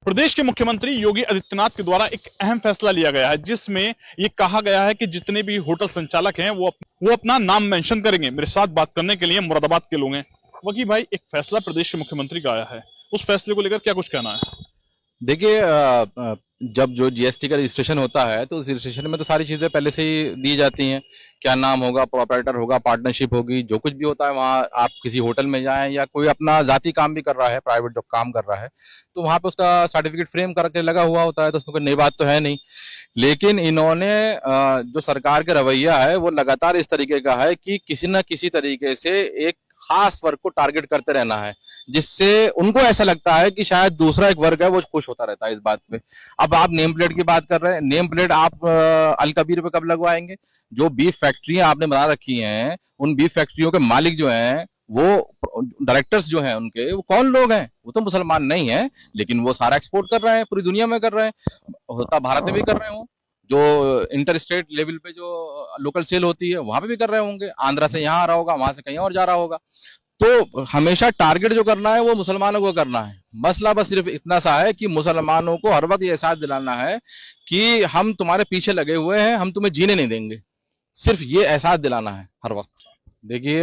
प्रदेश के मुख्यमंत्री योगी आदित्यनाथ के द्वारा एक अहम फैसला लिया गया है, जिसमें ये कहा गया है कि जितने भी होटल संचालक हैं वो अपना नाम मेंशन करेंगे। मेरे साथ बात करने के लिए मुरादाबाद के लोग हैं। वकील भाई, एक फैसला प्रदेश के मुख्यमंत्री का आया है, उस फैसले को लेकर क्या कुछ कहना है? देखिए, जब जो जीएसटी का रजिस्ट्रेशन होता है तो उस रजिस्ट्रेशन में तो सारी चीजें पहले से ही दी जाती हैं। क्या नाम होगा, प्रोप्राइटर होगा, पार्टनरशिप होगी, जो कुछ भी होता है वहाँ आप किसी होटल में जाएं या कोई अपना जाति काम भी कर रहा है, प्राइवेट जॉब काम कर रहा है, तो वहाँ पे उसका सर्टिफिकेट फ्रेम करके लगा हुआ होता है। तो उसमें कोई नई बात तो है नहीं। लेकिन इन्होंने जो सरकार का रवैया है वो लगातार इस तरीके का है कि किसी न किसी तरीके से एक खास वर्ग को टारगेट करते रहना है, जिससे उनको ऐसा लगता है कि शायद दूसरा एक वर्ग है वो खुश होता रहता है इस बात पे। अब आप नेम प्लेट की बात कर रहे हैं, नेम प्लेट आप अल कबीर पे कब लगवाएंगे? जो बीफ फैक्ट्रियां आपने बना रखी हैं, उन बीफ फैक्ट्रियों के मालिक जो हैं, वो डायरेक्टर्स जो हैं उनके, वो कौन लोग हैं? वो तो मुसलमान नहीं है, लेकिन वो सारा एक्सपोर्ट कर रहे हैं, पूरी दुनिया में कर रहे हैं। होता भारत में भी कर रहे हो, जो इंटर स्टेट लेवल पे जो लोकल सेल होती है वहां पे भी कर रहे होंगे। आंध्रा से यहाँ आ रहा होगा, वहां से कहीं और जा रहा होगा। तो हमेशा टारगेट जो करना है वो मुसलमानों को करना है। मसला बस सिर्फ इतना सा है कि मुसलमानों को हर वक्त ये एहसास दिलाना है कि हम तुम्हारे पीछे लगे हुए हैं, हम तुम्हें जीने नहीं देंगे। सिर्फ ये एहसास दिलाना है हर वक्त। देखिए,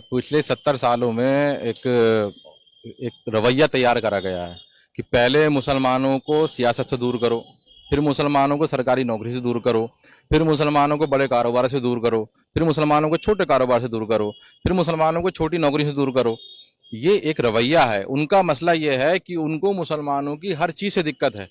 पिछले 70 सालों में एक रवैया तैयार करा गया है कि पहले मुसलमानों को सियासत से दूर करो, फिर मुसलमानों को सरकारी नौकरी से दूर करो, फिर मुसलमानों को बड़े कारोबार से दूर करो, फिर मुसलमानों को छोटे कारोबार से दूर करो, फिर मुसलमानों को छोटी नौकरी से दूर करो। ये एक रवैया है उनका। मसला ये है कि उनको मुसलमानों की हर चीज से दिक्कत है।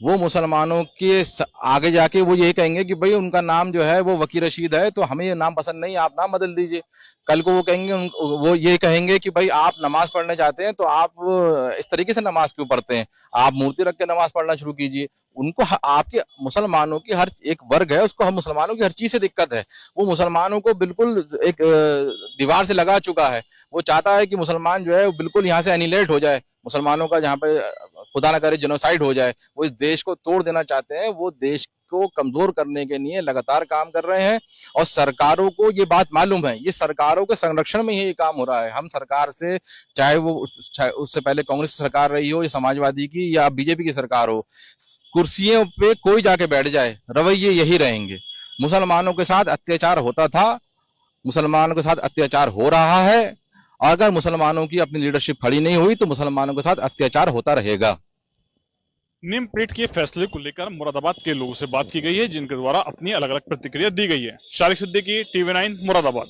वो मुसलमानों के आगे जाके वो ये कहेंगे कि भाई उनका नाम जो है वो वकी रशीद है, तो हमें ये नाम पसंद नहीं, आप नाम बदल दीजिए। कल को वो कहेंगे, वो ये कहेंगे कि भाई आप नमाज पढ़ने जाते हैं तो आप इस तरीके से नमाज क्यों पढ़ते हैं, आप मूर्ति रख के नमाज पढ़ना शुरू कीजिए। उनको आपके मुसलमानों की हर एक वर्ग है, उसको हम मुसलमानों की हर चीज से दिक्कत है। वो मुसलमानों को बिल्कुल एक दीवार से लगा चुका है। वो चाहता है कि मुसलमान जो है वो बिल्कुल यहाँ से एनिलेट हो जाए, मुसलमानों का जहाँ पे खुदा ना करे जेनोसाइड हो जाए। वो इस देश को तोड़ देना चाहते हैं, वो देश को कमजोर करने के लिए लगातार काम कर रहे हैं। और सरकारों को ये बात मालूम है, ये सरकारों के संरक्षण में ही ये काम हो रहा है। हम सरकार से, चाहे वो उससे पहले कांग्रेस की सरकार रही हो या समाजवादी की या बीजेपी की सरकार हो, कुर्सियों पे कोई जाके बैठ जाए, रवैये यही रहेंगे। मुसलमानों के साथ अत्याचार होता था, मुसलमानों के साथ अत्याचार हो रहा है, और अगर मुसलमानों की अपनी लीडरशिप खड़ी नहीं हुई तो मुसलमानों के साथ अत्याचार होता रहेगा। नेम प्लेट के फैसले को लेकर मुरादाबाद के लोगों से बात की गई है, जिनके द्वारा अपनी अलग अलग प्रतिक्रिया दी गई है। शारिक सिद्दीकी, TV9, मुरादाबाद।